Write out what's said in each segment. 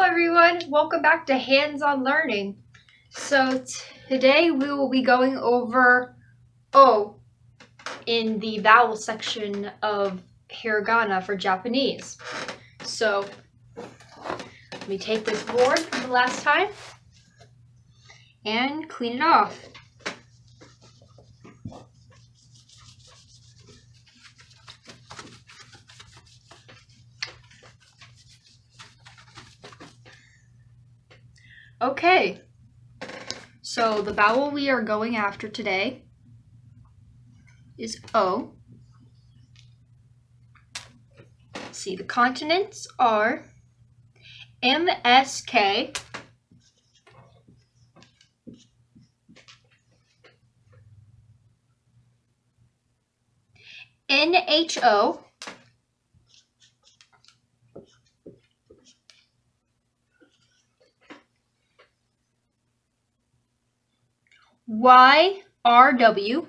everyone, welcome back to Hands-on Learning. So today we will be going over O in the vowel section of hiragana for Japanese. So let me take this board from the last time and clean it off. Okay, so the vowel we are going after today is O. Let's see, the consonants are MSK, NHO, YRW,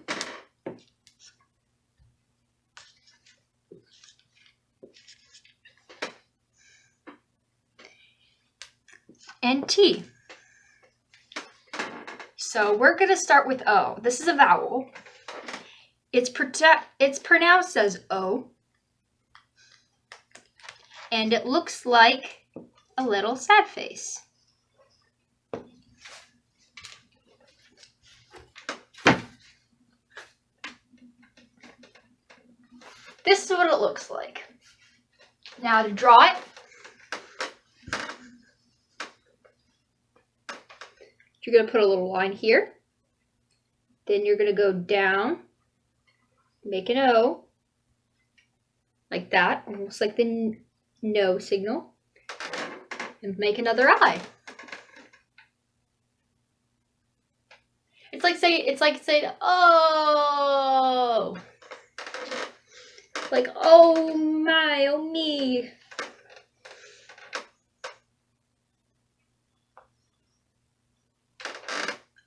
and T. So we're going to start with O. This is a vowel. It's pronounced as O, and it looks like a little sad face. This is what it looks like. Now to draw it, you're going to put a little line here. Then you're going to go down, make an O, like that, almost like the no signal, and make another I. It's like saying oh, like oh my, oh me.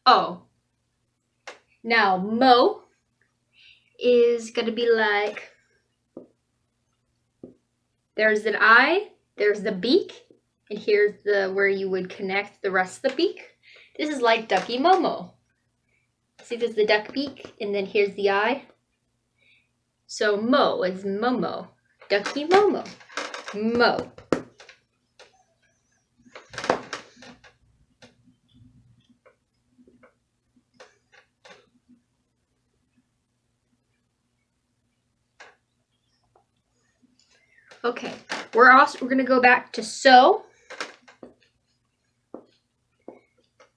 Oh. Now mo is gonna be like, there's an eye, there's the beak, and here's the where you would connect the rest of the beak. This is like ducky momo. See, there's the duck beak, and then here's the eye. So mo is momo, ducky momo, mo. Okay, we're gonna go back to so.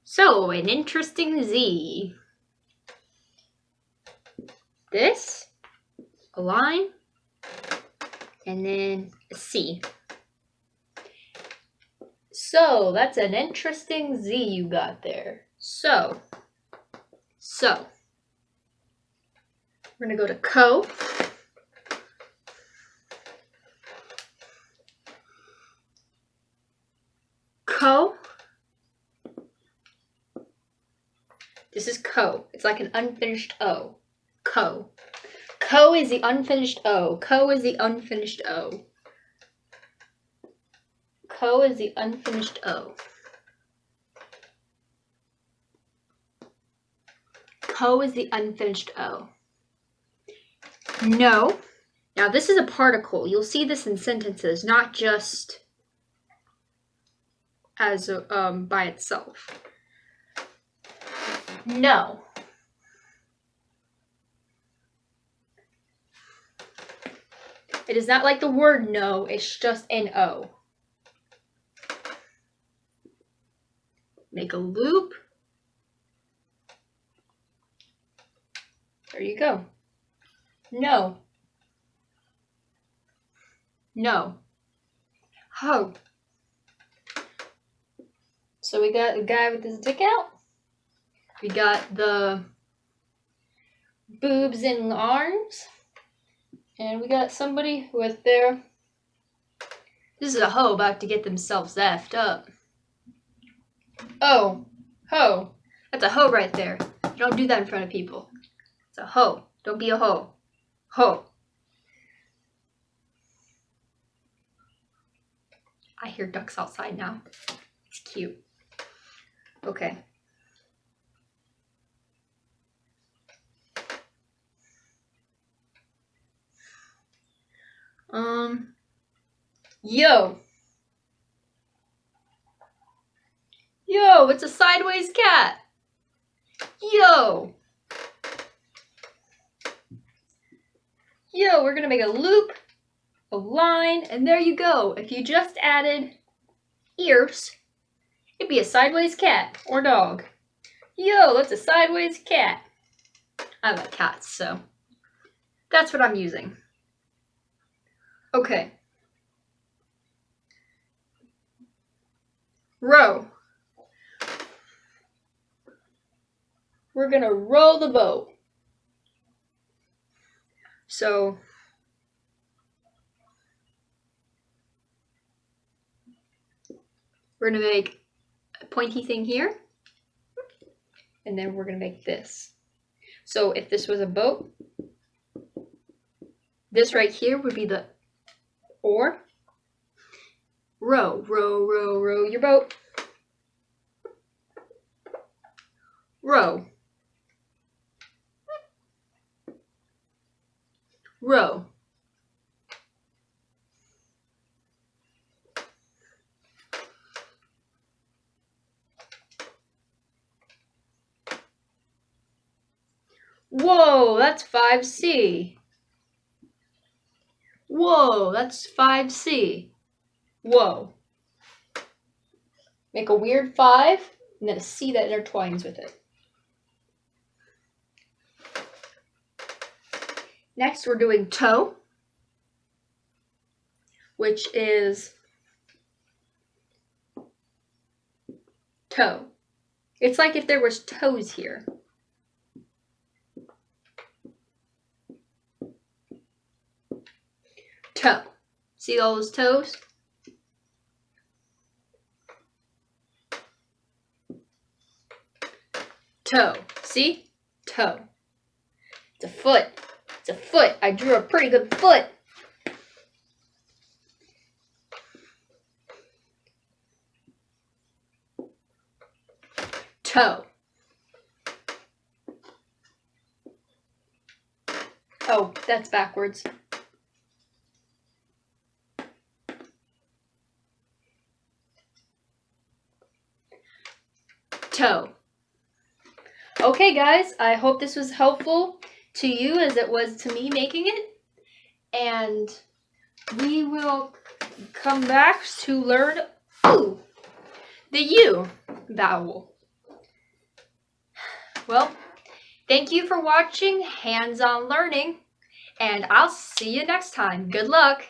So, an interesting Z. This, a line, and then a C. So, that's an interesting Z you got there. So. We're gonna go to ko. Ko. This is ko. It's like an unfinished O. Ko. Ko is the unfinished O. Ko is the unfinished O. Ko is the unfinished O. Ko is the unfinished O. No. Now this is a particle. You'll see this in sentences, not just as by itself. No. It is not like the word no, it's just an O. Make a loop. There you go. No. No. Ho. So we got the guy with his dick out. We got the boobs and arms. And we got somebody with their... This is a hoe about to get themselves effed up. Oh, hoe. That's a hoe right there. You don't do that in front of people. It's a hoe. Don't be a hoe. Hoe. I hear ducks outside now. It's cute. Okay. Yo. Yo, it's a sideways cat. Yo. Yo, we're gonna make a loop, a line, and there you go. If you just added ears, it'd be a sideways cat or dog. Yo, that's a sideways cat. I like cats, so that's what I'm using. Okay. Row. We're gonna row the boat. So we're gonna make a pointy thing here, and then we're gonna make this. So if this was a boat, this right here would be the oar. Row, row, row, row your boat. Row. Row. Whoa, that's 5C. Whoa, that's 5C. Whoa. Make a weird 5 and then a C that intertwines with it. Next, we're doing toe, which is toe. It's like if there was toes here. Toe. See all those toes? Toe. See? Toe. It's a foot. It's a foot. I drew a pretty good foot. Toe. Oh, that's backwards. Toe. Okay, guys, I hope this was helpful to you as it was to me making it. And we will come back to learn the U vowel. Well, thank you for watching Hands-On Learning, and I'll see you next time. Good luck!